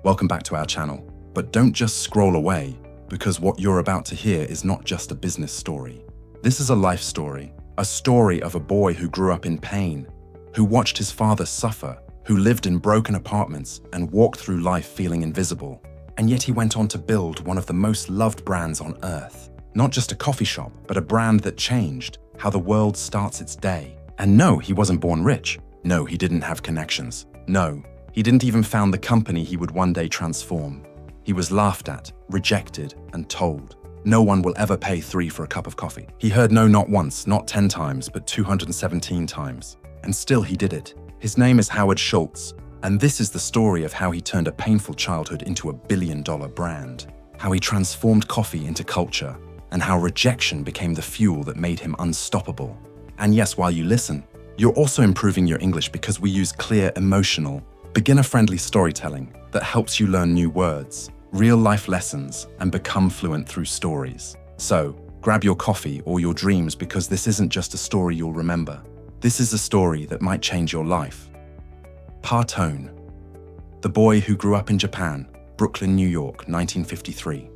Welcome back to our channel. But don't just scroll away, because what you're about to hear is not just a business story. This is a life story, a story of a boy who grew up in pain, who watched his father suffer, who lived in broken apartments and walked through life feeling invisible. And yet he went on to build one of the most loved brands on earth. Not just a coffee shop, but a brand that changed how the world starts its day. And no, he wasn't born rich. No, he didn't have connections. No, he didn't even found the company he would one day transform. He was laughed at, rejected, and told, no one will ever pay $3 for a cup of coffee. He heard no not once, not 10 times, but 217 times. And still he did it. His name is Howard Schultz, and this is the story of how he turned a painful childhood into a billion-dollar brand, how he transformed coffee into culture, and how rejection became the fuel that made him unstoppable. And yes, while you listen, you're also improving your English because we use clear, emotional, beginner-friendly storytelling that helps you learn new words, real-life lessons, and become fluent through stories. So, grab your coffee or your dreams because this isn't just a story you'll remember. This is a story that might change your life. Partone, the boy who grew up in Japan, Brooklyn, New York, 1953.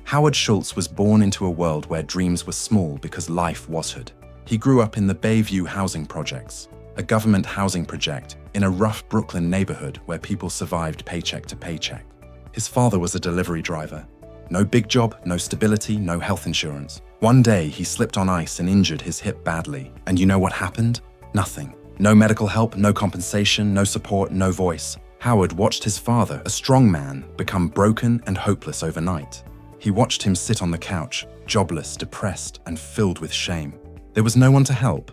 Howard Schultz was born into a world where dreams were small because life was hard. He grew up in the Bayview housing projects, a government housing project in a rough Brooklyn neighborhood where people survived paycheck to paycheck. His father was a delivery driver. No big job, no stability, no health insurance. One day, he slipped on ice and injured his hip badly. And you know what happened? Nothing. No medical help, no compensation, no support, no voice. Howard watched his father, a strong man, become broken and hopeless overnight. He watched him sit on the couch, jobless, depressed, and filled with shame. There was no one to help,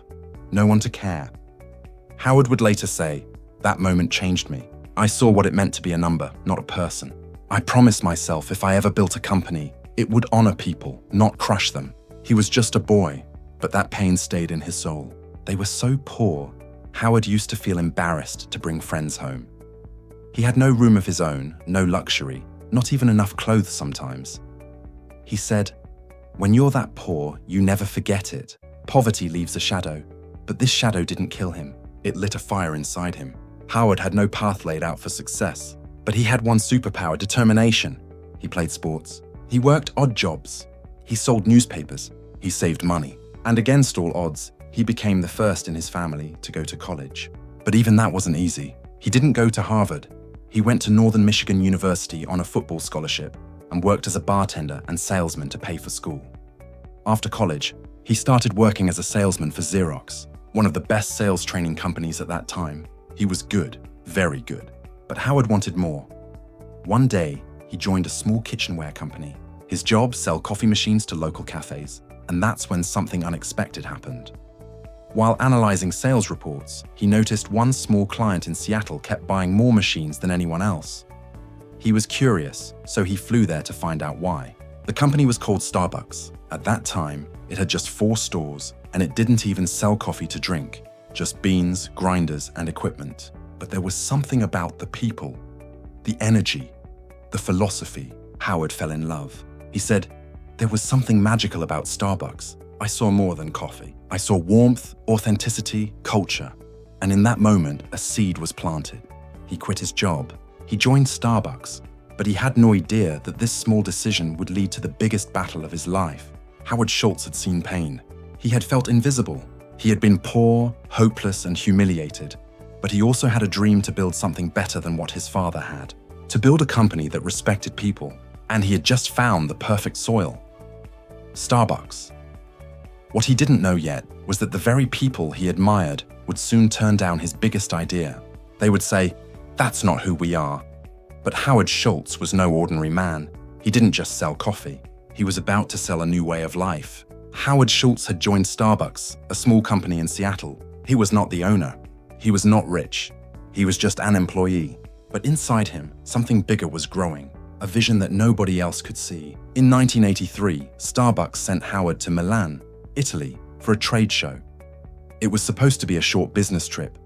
no one to care. Howard would later say, "That moment changed me. I saw what it meant to be a number, not a person. I promised myself if I ever built a company, it would honor people, not crush them." He was just a boy, but that pain stayed in his soul. They were so poor, Howard used to feel embarrassed to bring friends home. He had no room of his own, no luxury, not even enough clothes sometimes. He said, "When you're that poor, you never forget it. Poverty leaves a shadow." But this shadow didn't kill him. It lit a fire inside him. Howard had no path laid out for success, but he had one superpower: determination. He played sports. He worked odd jobs. He sold newspapers. He saved money. And against all odds, he became the first in his family to go to college. But even that wasn't easy. He didn't go to Harvard. He went to Northern Michigan University on a football scholarship and worked as a bartender and salesman to pay for school. After college, he started working as a salesman for Xerox, one of the best sales training companies at that time. He was good, very good. But Howard wanted more. One day, he joined a small kitchenware company. His job: sell coffee machines to local cafes. And that's when something unexpected happened. While analyzing sales reports, he noticed one small client in Seattle kept buying more machines than anyone else. He was curious, so he flew there to find out why. The company was called Starbucks. At that time, it had just 4 stores, and it didn't even sell coffee to drink, just beans, grinders, and equipment. But there was something about the people, the energy, the philosophy. Howard fell in love. He said, "There was something magical about Starbucks. I saw more than coffee. I saw warmth, authenticity, culture." And in that moment, a seed was planted. He quit his job. He joined Starbucks, but he had no idea that this small decision would lead to the biggest battle of his life. Howard Schultz had seen pain. He had felt invisible. He had been poor, hopeless, and humiliated. But he also had a dream to build something better than what his father had, to build a company that respected people. And he had just found the perfect soil: Starbucks. What he didn't know yet was that the very people he admired would soon turn down his biggest idea. They would say, "That's not who we are." But Howard Schultz was no ordinary man. He didn't just sell coffee. He was about to sell a new way of life. Howard Schultz had joined Starbucks, a small company in Seattle. He was not the owner. He was not rich. He was just an employee. But inside him, something bigger was growing, a vision that nobody else could see. In 1983, Starbucks sent Howard to Milan, Italy, for a trade show. It was supposed to be a short business trip,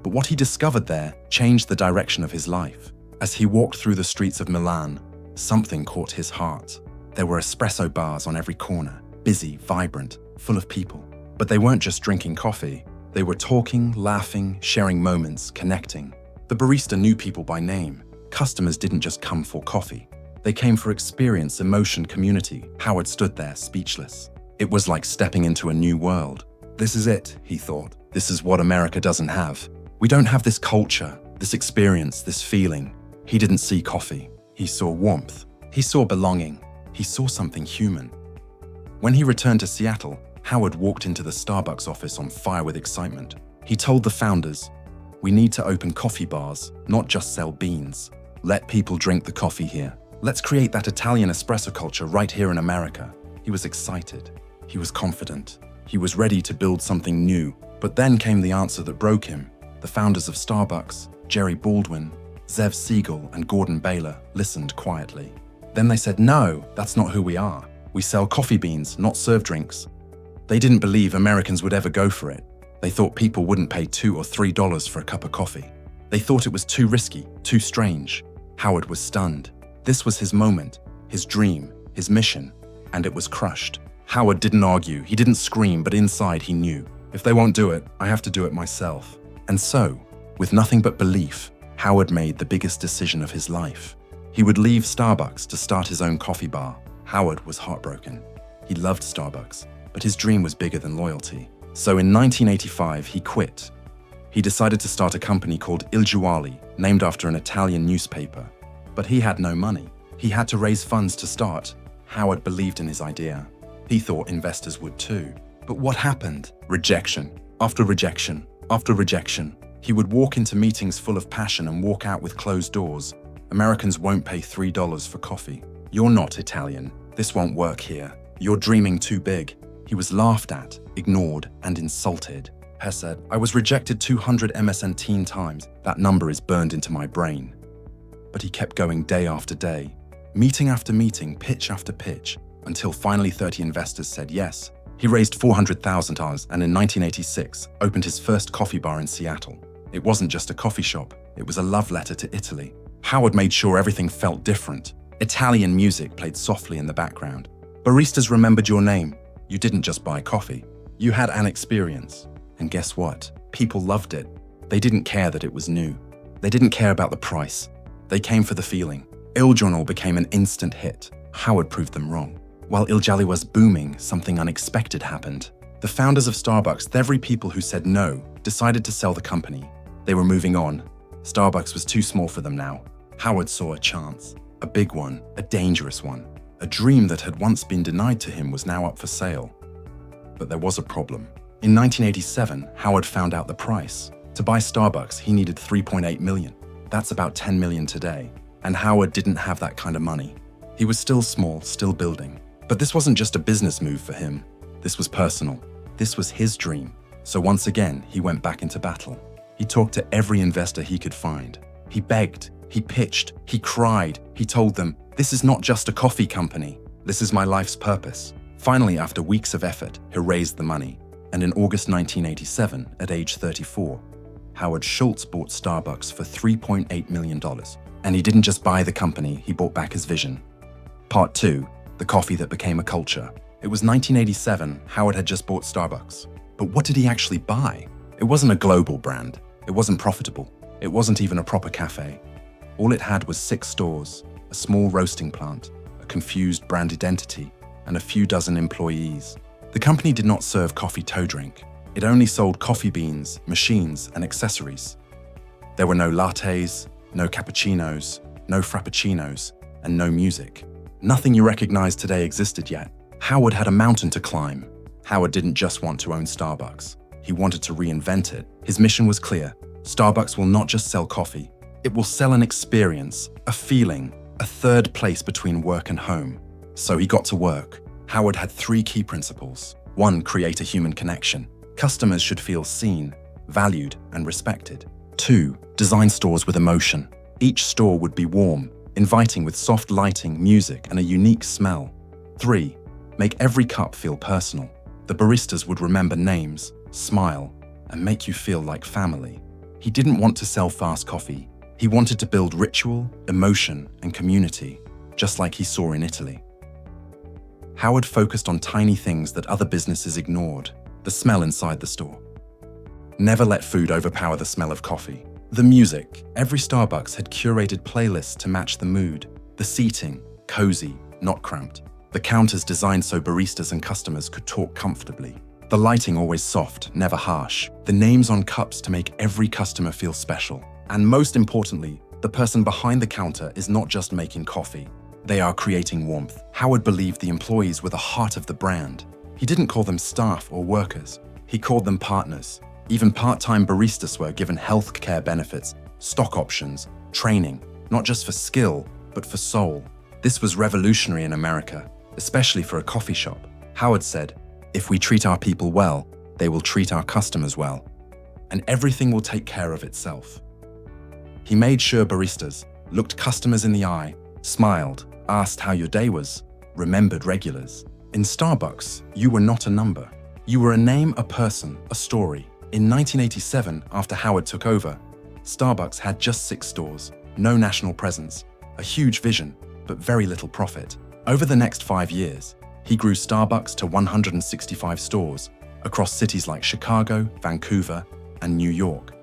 but what he discovered there changed the direction of his life. As he walked through the streets of Milan, something caught his heart. There were espresso bars on every corner, busy, vibrant, full of people. But they weren't just drinking coffee. They were talking, laughing, sharing moments, connecting. The barista knew people by name, Customers didn't just come for coffee. They came for experience, emotion, community. Howard stood there, speechless. It was like stepping into a new world. This is it, he thought. This is what America doesn't have. We don't have this culture, this experience, this feeling. He didn't see coffee. He saw warmth. He saw belonging. He saw something human. When he returned to Seattle, Howard walked into the Starbucks office on fire with excitement. He told the founders, "We need to open coffee bars, not just sell beans. Let people drink the coffee here. Let's create that Italian espresso culture right here in America." He was excited. He was confident. He was ready to build something new. But then came the answer that broke him. The founders of Starbucks, Jerry Baldwin, Zev Siegel, and Gordon Baylor, listened quietly. Then they said, "No, that's not who we are. We sell coffee beans, not serve drinks." They didn't believe Americans would ever go for it. They thought people wouldn't pay $2 or $3 for a cup of coffee. They thought it was too risky, too strange. Howard was stunned. This was his moment, his dream, his mission, and it was crushed. Howard didn't argue, he didn't scream, but inside he knew, if they won't do it, I have to do it myself. And so, with nothing but belief, Howard made the biggest decision of his life. He would leave Starbucks to start his own coffee bar. Howard was heartbroken. He loved Starbucks, but his dream was bigger than loyalty. So in 1985, he quit. He decided to start a company called Il Giornale, named after an Italian newspaper. But he had no money. He had to raise funds to start. Howard believed in his idea. He thought investors would too. But what happened? Rejection. After rejection. After rejection. He would walk into meetings full of passion and walk out with closed doors. Americans won't pay $3 for coffee. You're not Italian. This won't work here. You're dreaming too big. He was laughed at, ignored, and insulted. Hess said, "I was rejected 200 MSN times. That number is burned into my brain." But he kept going day after day, meeting after meeting, pitch after pitch, until finally 30 investors said yes. He raised $400,000 and in 1986 opened his first coffee bar in Seattle. It wasn't just a coffee shop, it was a love letter to Italy. Howard made sure everything felt different. Italian music played softly in the background. Baristas remembered your name. You didn't just buy coffee. You had an experience. And guess what? People loved it. They didn't care that it was new. They didn't care about the price. They came for the feeling. Il Giornale became an instant hit. Howard proved them wrong. While Il Giornale was booming, something unexpected happened. The founders of Starbucks, the very people who said no, decided to sell the company. They were moving on. Starbucks was too small for them now. Howard saw a chance. A big one, a dangerous one. A dream that had once been denied to him was now up for sale. But there was a problem. In 1987, Howard found out the price. To buy Starbucks, he needed $3.8 million. That's about $10 million today. And Howard didn't have that kind of money. He was still small, still building. But this wasn't just a business move for him. This was personal. This was his dream. So once again, he went back into battle. He talked to every investor he could find. He begged, he pitched, he cried. He told them, "This is not just a coffee company. This is my life's purpose." Finally, after weeks of effort, he raised the money. And in August 1987, at age 34, Howard Schultz bought Starbucks for $3.8 million. And he didn't just buy the company, he bought back his vision. Part 2, the coffee that became a culture. It was 1987, Howard had just bought Starbucks. But what did he actually buy? It wasn't a global brand. It wasn't profitable. It wasn't even a proper cafe. All it had was 6 stores, a small roasting plant, a confused brand identity, and a few dozen employees. The company did not serve coffee to drink. It only sold coffee beans, machines, and accessories. There were no lattes, no cappuccinos, no frappuccinos, and no music. Nothing you recognize today existed yet. Howard had a mountain to climb. Howard didn't just want to own Starbucks. He wanted to reinvent it. His mission was clear. Starbucks will not just sell coffee. It will sell an experience, a feeling, a third place between work and home. So he got to work. Howard had 3 key principles. 1, create a human connection. Customers should feel seen, valued, and respected. 2, design stores with emotion. Each store would be warm, inviting with soft lighting, music, and a unique smell. 3, make every cup feel personal. The baristas would remember names, smile, and make you feel like family. He didn't want to sell fast coffee. He wanted to build ritual, emotion, and community, just like he saw in Italy. Howard focused on tiny things that other businesses ignored. The smell inside the store. Never let food overpower the smell of coffee. The music. Every Starbucks had curated playlists to match the mood. The seating. Cozy, not cramped. The counters designed so baristas and customers could talk comfortably. The lighting always soft, never harsh. The names on cups to make every customer feel special. And most importantly, the person behind the counter is not just making coffee. They are creating warmth. Howard believed the employees were the heart of the brand. He didn't call them staff or workers. He called them partners. Even part-time baristas were given healthcare benefits, stock options, training, not just for skill, but for soul. This was revolutionary in America, especially for a coffee shop. Howard said, "If we treat our people well, they will treat our customers well, and everything will take care of itself." He made sure baristas looked customers in the eye, smiled, asked how your day was, remembered regulars. In Starbucks, you were not a number. You were a name, a person, a story. In 1987, after Howard took over, Starbucks had just 6 stores, no national presence, a huge vision, but very little profit. Over the next 5 years, he grew Starbucks to 165 stores across cities like Chicago, Vancouver, and New York.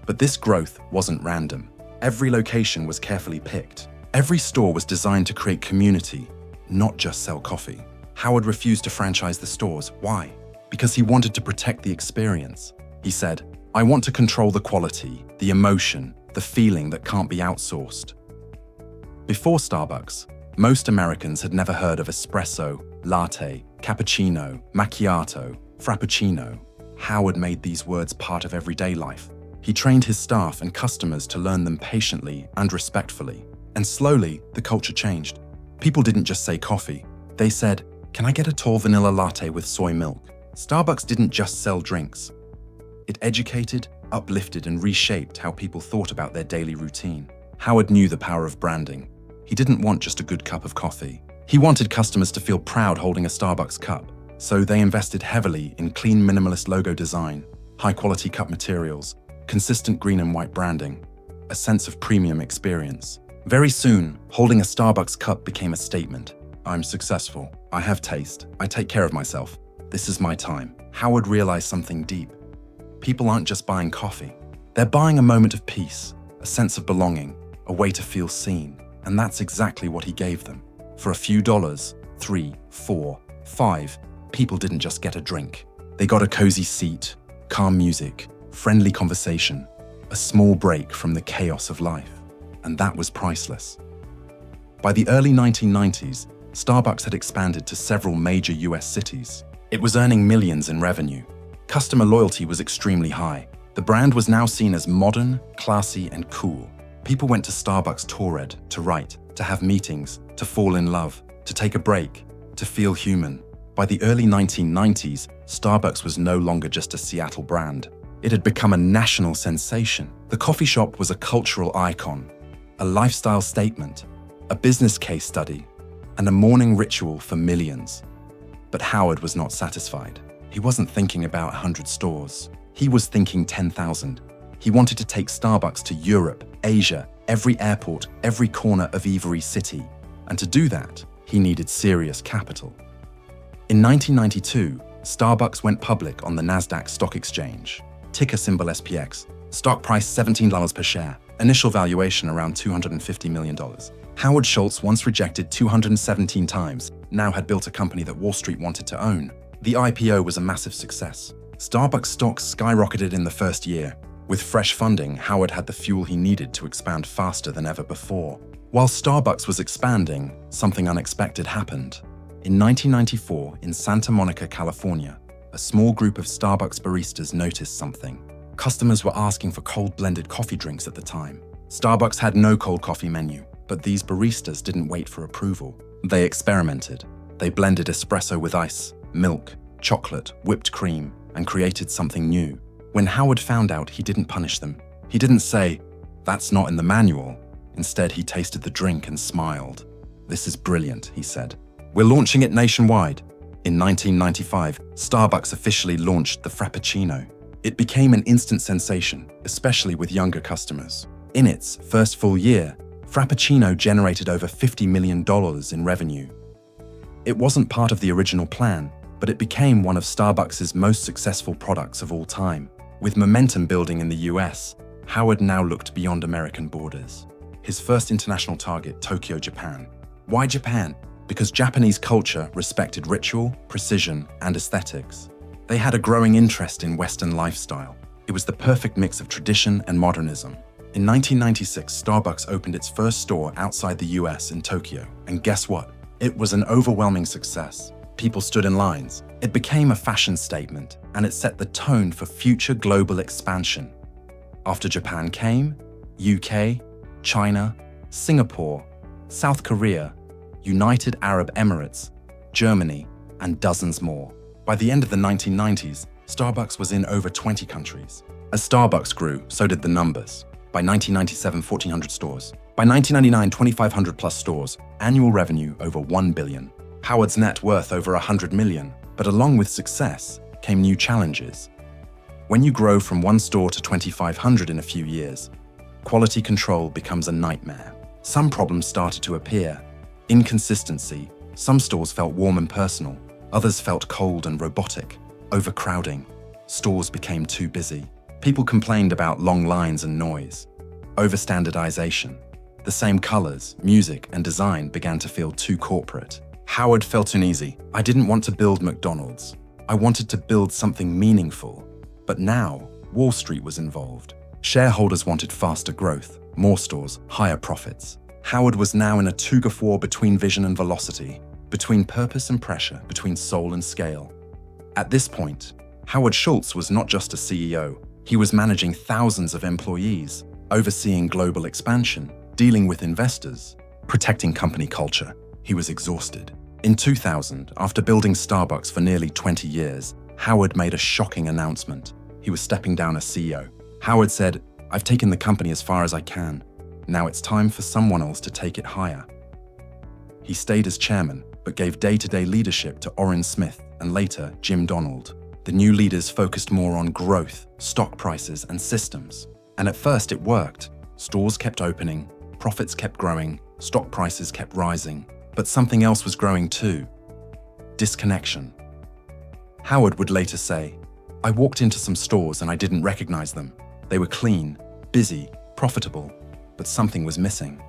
But this growth wasn't random. Every location was carefully picked. Every store was designed to create community, not just sell coffee. Howard refused to franchise the stores. Why? Because he wanted to protect the experience. He said, "I want to control the quality, the emotion, the feeling that can't be outsourced." Before Starbucks, most Americans had never heard of espresso, latte, cappuccino, macchiato, frappuccino. Howard made these words part of everyday life. He trained his staff and customers to learn them patiently and respectfully. And slowly, the culture changed. People didn't just say coffee. They said, "Can I get a tall vanilla latte with soy milk?" Starbucks didn't just sell drinks. It educated, uplifted, and reshaped how people thought about their daily routine. Howard knew the power of branding. He didn't want just a good cup of coffee. He wanted customers to feel proud holding a Starbucks cup. So they invested heavily in clean minimalist logo design, high-quality cup materials, consistent green and white branding, a sense of premium experience. Very soon, holding a Starbucks cup became a statement. "I'm successful. I have taste. I take care of myself. This is my time." Howard realized something deep. People aren't just buying coffee. They're buying a moment of peace, a sense of belonging, a way to feel seen. And that's exactly what he gave them. For a few dollars, 3, 4, 5, people didn't just get a drink. They got a cozy seat, calm music, friendly conversation, a small break from the chaos of life. And that was priceless. By the early 1990s, Starbucks had expanded to several major US cities. It was earning millions in revenue. Customer loyalty was extremely high. The brand was now seen as modern, classy, and cool. People went to Starbucks to read, to write, to have meetings, to fall in love, to take a break, to feel human. By the early 1990s, Starbucks was no longer just a Seattle brand. It had become a national sensation. The coffee shop was a cultural icon, a lifestyle statement, a business case study, and a morning ritual for millions. But Howard was not satisfied. He wasn't thinking about 100 stores. He was thinking 10,000. He wanted to take Starbucks to Europe, Asia, every airport, every corner of every city. And to do that, he needed serious capital. In 1992, Starbucks went public on the NASDAQ stock exchange. Ticker symbol SPX. Stock price $17 per share. Initial valuation around $250 million. Howard Schultz, once rejected 217 times, now had built a company that Wall Street wanted to own. The IPO was a massive success. Starbucks stocks skyrocketed in the first year. With fresh funding, Howard had the fuel he needed to expand faster than ever before. While Starbucks was expanding, something unexpected happened. In 1994, in Santa Monica, California, a small group of Starbucks baristas noticed something. Customers were asking for cold blended coffee drinks at the time. Starbucks had no cold coffee menu, but these baristas didn't wait for approval. They experimented. They blended espresso with ice, milk, chocolate, whipped cream, and created something new. When Howard found out, he didn't punish them. He didn't say, "That's not in the manual." Instead, he tasted the drink and smiled. "This is brilliant," he said. "We're launching it nationwide." In 1995, Starbucks officially launched the Frappuccino. It became an instant sensation, especially with younger customers. In its first full year, Frappuccino generated over $50 million in revenue. It wasn't part of the original plan, but it became one of Starbucks' most successful products of all time. With momentum building in the US, Howard now looked beyond American borders. His first international target, Tokyo, Japan. Why Japan? Because Japanese culture respected ritual, precision, and aesthetics. They had a growing interest in Western lifestyle. It was the perfect mix of tradition and modernism. In 1996, Starbucks opened its first store outside the US in Tokyo. And guess what? It was an overwhelming success. People stood in lines. It became a fashion statement, and it set the tone for future global expansion. After Japan came, UK, China, Singapore, South Korea, United Arab Emirates, Germany, and dozens more. By the end of the 1990s, Starbucks was in over 20 countries. As Starbucks grew, so did the numbers. By 1997, 1,400 stores. By 1999, 2,500 plus stores. Annual revenue over $1 billion. Howard's net worth over $100 million. But along with success came new challenges. When you grow from one store to 2,500 in a few years, quality control becomes a nightmare. Some problems started to appear. Inconsistency. Some stores felt warm and personal. Others felt cold and robotic. Overcrowding. Stores became too busy. People complained about long lines and noise. Overstandardization. The same colors, music, and design began to feel too corporate. Howard felt uneasy. I didn't want to build McDonald's. I wanted to build something meaningful. But now, Wall Street was involved. Shareholders wanted faster growth, more stores, higher profits. Howard was now in a tug-of-war between vision and velocity, between purpose and pressure, between soul and scale. At this point, Howard Schultz was not just a CEO. He was managing thousands of employees, overseeing global expansion, dealing with investors, protecting company culture. He was exhausted. In 2000, after building Starbucks for nearly 20 years, Howard made a shocking announcement. He was stepping down as CEO. Howard said, "I've taken the company as far as I can. Now it's time for someone else to take it higher." He stayed as chairman, but gave day-to-day leadership to Orrin Smith and later Jim Donald. The new leaders focused more on growth, stock prices, and systems. And at first it worked. Stores kept opening, profits kept growing, stock prices kept rising. But something else was growing too. Disconnection. Howard would later say, "I walked into some stores and I didn't recognize them. They were clean, busy, profitable, but something was missing."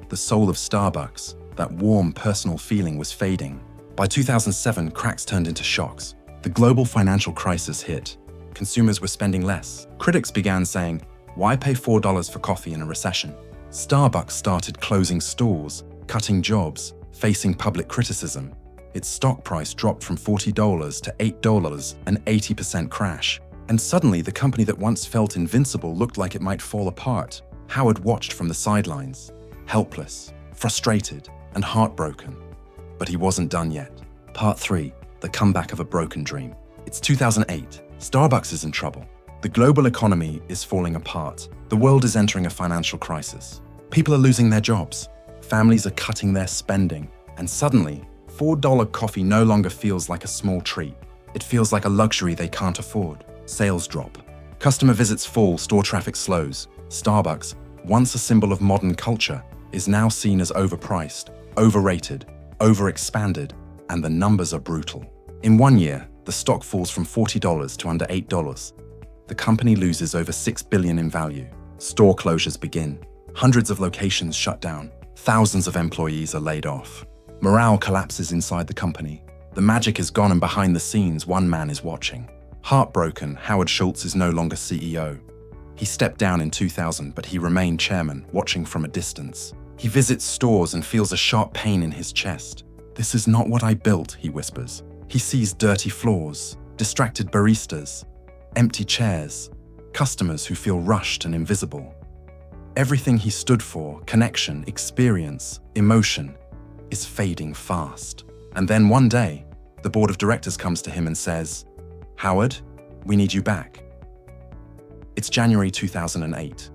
The soul of Starbucks, that warm, personal feeling, was fading. By 2007, cracks turned into shocks. The global financial crisis hit. Consumers were spending less. Critics began saying, "Why pay $4 for coffee in a recession?" Starbucks started closing stores, cutting jobs, facing public criticism. Its stock price dropped from $40 to $8, an 80% crash. And suddenly, the company that once felt invincible looked like it might fall apart. Howard watched from the sidelines, helpless, frustrated, and heartbroken. But he wasn't done yet. Part 3. The comeback of a broken dream. It's 2008. Starbucks is in trouble. The global economy is falling apart. The world is entering a financial crisis. People are losing their jobs. Families are cutting their spending. And suddenly, $4 coffee no longer feels like a small treat. It feels like a luxury they can't afford. Sales drop. Customer visits fall, store traffic slows. Starbucks, once a symbol of modern culture, is now seen as overpriced, overrated, overexpanded, and the numbers are brutal. In 1 year, the stock falls from $40 to under $8. The company loses over $6 billion in value. Store closures begin. Hundreds of locations shut down. Thousands of employees are laid off. Morale collapses inside the company. The magic is gone, and behind the scenes, one man is watching. Heartbroken, Howard Schultz is no longer CEO. He stepped down in 2000, but he remained chairman, watching from a distance. He visits stores and feels a sharp pain in his chest. "This is not what I built," he whispers. He sees dirty floors, distracted baristas, empty chairs, customers who feel rushed and invisible. Everything he stood for, connection, experience, emotion, is fading fast. And then one day, the board of directors comes to him and says, "Howard, we need you back." It's January 2008.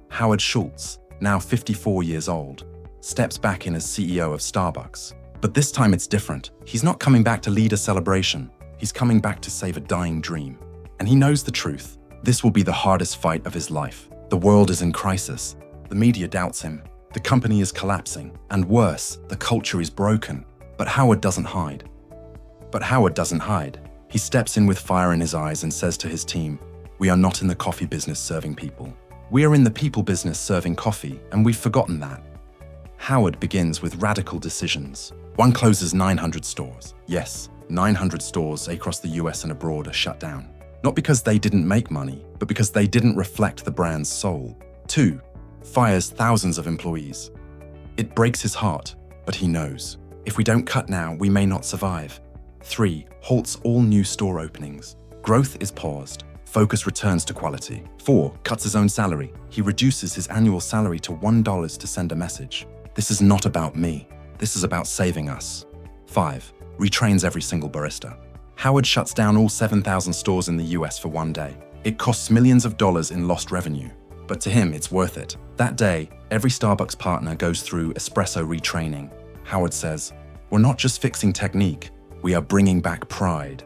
Howard Schultz, now 54 years old, steps back in as CEO of Starbucks. But this time it's different. He's not coming back to lead a celebration. He's coming back to save a dying dream. And he knows the truth. This will be the hardest fight of his life. The world is in crisis. The media doubts him. The company is collapsing. And worse, the culture is broken. But Howard doesn't hide. He steps in with fire in his eyes and says to his team, "We are not in the coffee business serving people. We are in the people business serving coffee, and we've forgotten that. Howard begins with radical decisions. One closes 900 stores. Yes, 900 stores across the US and abroad are shut down. Not because they didn't make money, but because they didn't reflect the brand's soul. 2, fires thousands of employees. It breaks his heart, but he knows. If we don't cut now, we may not survive. 3, halts all new store openings. Growth is paused. Focus returns to quality. 4, cuts his own salary. He reduces his annual salary to $1 to send a message. This is not about me. This is about saving us. 5, retrains every single barista. Howard shuts down all 7,000 stores in the US for one day. It costs millions of dollars in lost revenue, but to him, it's worth it. That day, every Starbucks partner goes through espresso retraining. Howard says, "We're not just fixing technique, we are bringing back pride."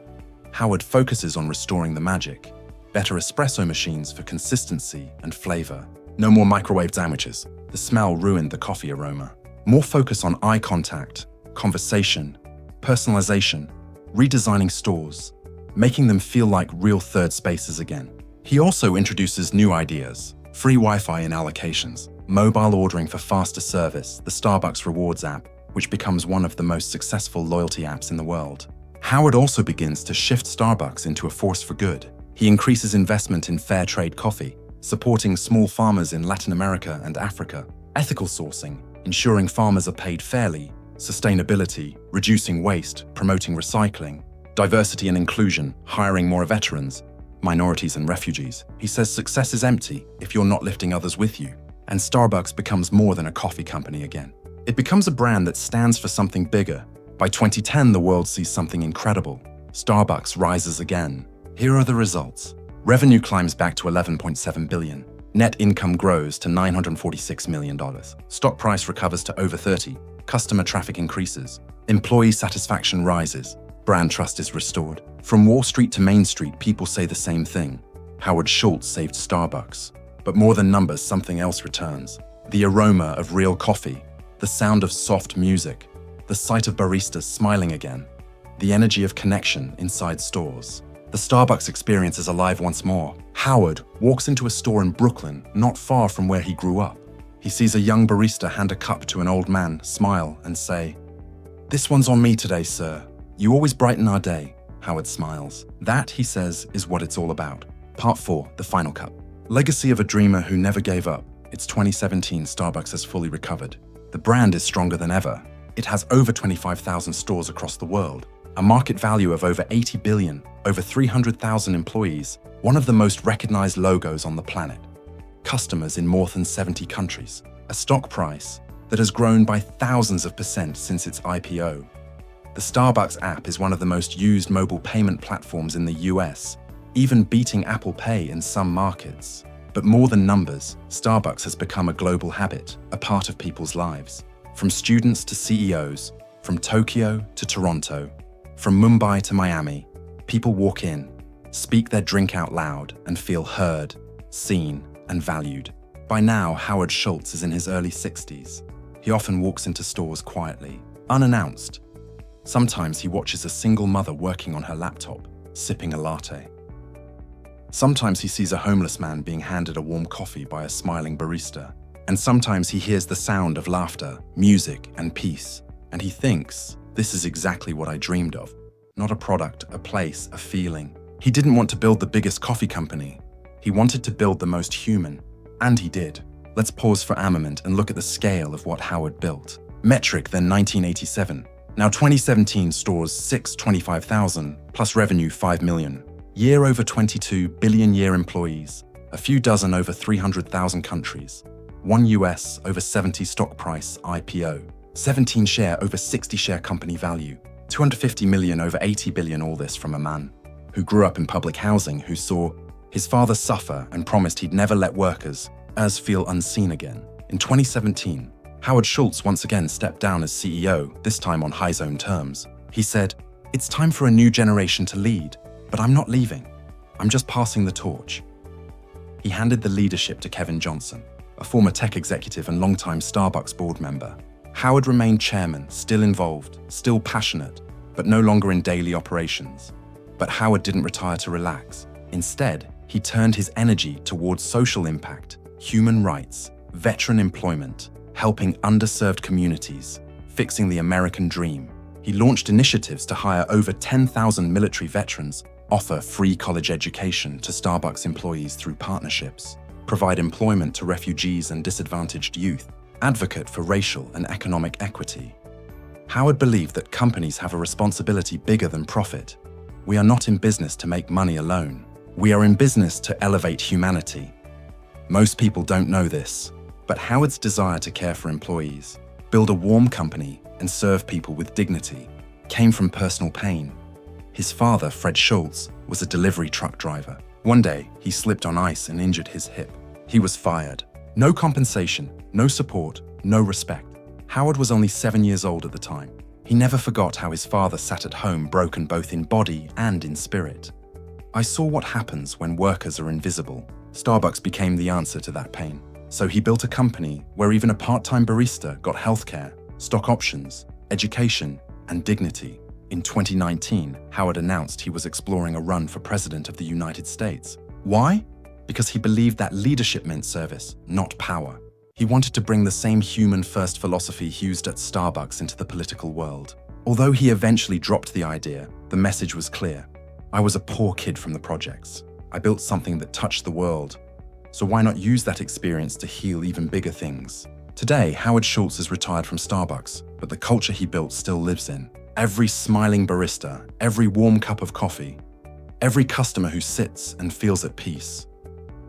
Howard focuses on restoring the magic. Better espresso machines for consistency and flavor. No more microwave sandwiches. The smell ruined the coffee aroma. More focus on eye contact, conversation, personalization, redesigning stores, making them feel like real third spaces again. He also introduces new ideas: free Wi-Fi in allocations, mobile ordering for faster service, the Starbucks Rewards app, which becomes one of the most successful loyalty apps in the world. Howard also begins to shift Starbucks into a force for good. He increases investment in fair trade coffee, supporting small farmers in Latin America and Africa, ethical sourcing, ensuring farmers are paid fairly, sustainability, reducing waste, promoting recycling, diversity and inclusion, hiring more veterans, minorities and refugees. He says success is empty if you're not lifting others with you. And Starbucks becomes more than a coffee company again. It becomes a brand that stands for something bigger. By 2010, the world sees something incredible. Starbucks rises again. Here are the results. Revenue climbs back to $11.7 billion. Net income grows to $946 million. Stock price recovers to over 30. Customer traffic increases. Employee satisfaction rises. Brand trust is restored. From Wall Street to Main Street, people say the same thing. Howard Schultz saved Starbucks. But more than numbers, something else returns. The aroma of real coffee, the sound of soft music, the sight of baristas smiling again, the energy of connection inside stores. The Starbucks experience is alive once more. Howard walks into a store in Brooklyn, not far from where he grew up. He sees a young barista hand a cup to an old man, smile, and say, "This one's on me today, sir. You always brighten our day." Howard smiles. That, he says, is what it's all about. Part 4, the final cup. Legacy of a dreamer who never gave up. It's 2017, Starbucks has fully recovered. The brand is stronger than ever. It has over 25,000 stores across the world, a market value of over $80 billion, over 300,000 employees, one of the most recognized logos on the planet. Customers in more than 70 countries, a stock price that has grown by thousands of % since its IPO. The Starbucks app is one of the most used mobile payment platforms in the US, even beating Apple Pay in some markets. But more than numbers, Starbucks has become a global habit, a part of people's lives. From students to CEOs, from Tokyo to Toronto, from Mumbai to Miami, people walk in, speak their drink out loud, and feel heard, seen, and valued. By now, Howard Schultz is in his early 60s. He often walks into stores quietly, unannounced. Sometimes he watches a single mother working on her laptop, sipping a latte. Sometimes he sees a homeless man being handed a warm coffee by a smiling barista. And sometimes he hears the sound of laughter, music, and peace. And he thinks, this is exactly what I dreamed of. Not a product, a place, a feeling. He didn't want to build the biggest coffee company. He wanted to build the most human. And he did. Let's pause for a moment and look at the scale of what Howard built. Metric, then 1987. Now 2017 stores 625,000, plus revenue 5 million. Year over 22 billion year employees, a few dozen over 300,000 countries, 1 US over 70 stock price IPO, 17 share over 60 share company value, 250 million over 80 billion, all this from a man who grew up in public housing, who saw his father suffer and promised he'd never let workers as feel unseen again. In 2017, Howard Schultz once again stepped down as CEO, this time on high zone terms. He said, "It's time for a new generation to lead. But I'm not leaving. I'm just passing the torch." He handed the leadership to Kevin Johnson, a former tech executive and longtime Starbucks board member. Howard remained chairman, still involved, still passionate, but no longer in daily operations. But Howard didn't retire to relax. Instead, he turned his energy towards social impact. human rights, veteran employment, helping underserved communities, fixing the American dream. He launched initiatives to hire over 10,000 military veterans, offer free college education to Starbucks employees through partnerships, provide employment to refugees and disadvantaged youth, advocate for racial and economic equity. Howard believed that companies have a responsibility bigger than profit. We are not in business to make money alone. We are in business to elevate humanity. Most people don't know this, but Howard's desire to care for employees, build a warm company, and serve people with dignity came from personal pain. His father, Fred Schultz, was a delivery truck driver. One day, he slipped on ice and injured his hip. He was fired. No compensation, no support, no respect. Howard was only 7 years old at the time. He never forgot how his father sat at home broken both in body and in spirit. I saw what happens when workers are invisible. Starbucks became the answer to that pain. So he built a company where even a part-time barista got healthcare, stock options, education, and dignity. In 2019, Howard announced he was exploring a run for president of the United States. Why? Because he believed that leadership meant service, not power. He wanted to bring the same human-first philosophy used at Starbucks into the political world. Although he eventually dropped the idea, the message was clear. I was a poor kid from the projects. I built something that touched the world. So why not use that experience to heal even bigger things? Today, Howard Schultz is retired from Starbucks, but the culture he built still lives in. Every smiling barista, every warm cup of coffee, every customer who sits and feels at peace,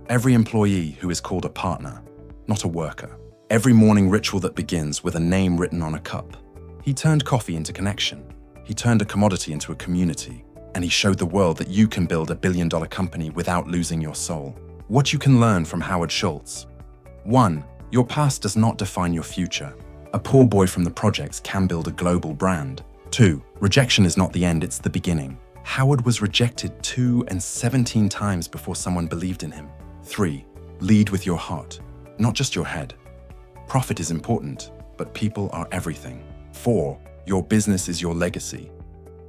every employee who is called a partner, not a worker, every morning ritual that begins with a name written on a cup. He turned coffee into connection. He turned a commodity into a community. And he showed the world that you can build a billion-dollar company without losing your soul. What you can learn from Howard Schultz. 1. Your past does not define your future. A poor boy from the projects can build a global brand. 2. Rejection is not the end, it's the beginning. Howard was rejected 2 and 17 times before someone believed in him. 3. Lead with your heart, not just your head. Profit is important, but people are everything. 4. Your business is your legacy.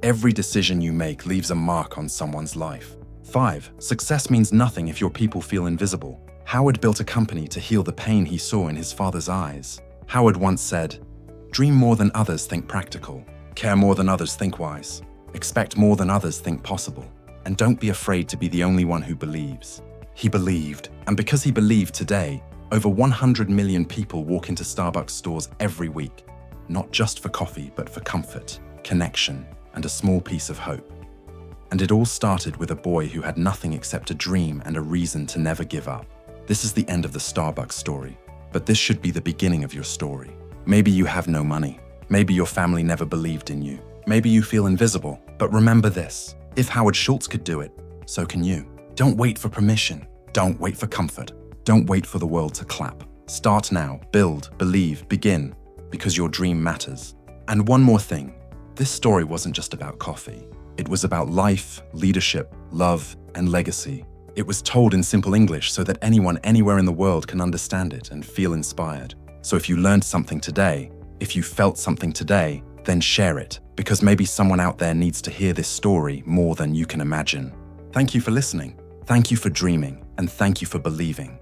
Every decision you make leaves a mark on someone's life. 5. Success means nothing if your people feel invisible. Howard built a company to heal the pain he saw in his father's eyes. Howard once said, "Dream more than others think practical. Care more than others think wise. Expect more than others think possible. And don't be afraid to be the only one who believes." He believed, and because he believed today, over 100 million people walk into Starbucks stores every week, not just for coffee, but for comfort, connection, and a small piece of hope. And it all started with a boy who had nothing except a dream and a reason to never give up. This is the end of the Starbucks story, but this should be the beginning of your story. Maybe you have no money. Maybe your family never believed in you. Maybe you feel invisible, but remember this. If Howard Schultz could do it, so can you. Don't wait for permission. Don't wait for comfort. Don't wait for the world to clap. Start now, build, believe, begin, because your dream matters. And one more thing. This story wasn't just about coffee. It was about life, leadership, love, and legacy. It was told in simple English so that anyone anywhere in the world can understand it and feel inspired. So if you learned something today, if you felt something today, then share it, because maybe someone out there needs to hear this story more than you can imagine. Thank you for listening. Thank you for dreaming, and thank you for believing.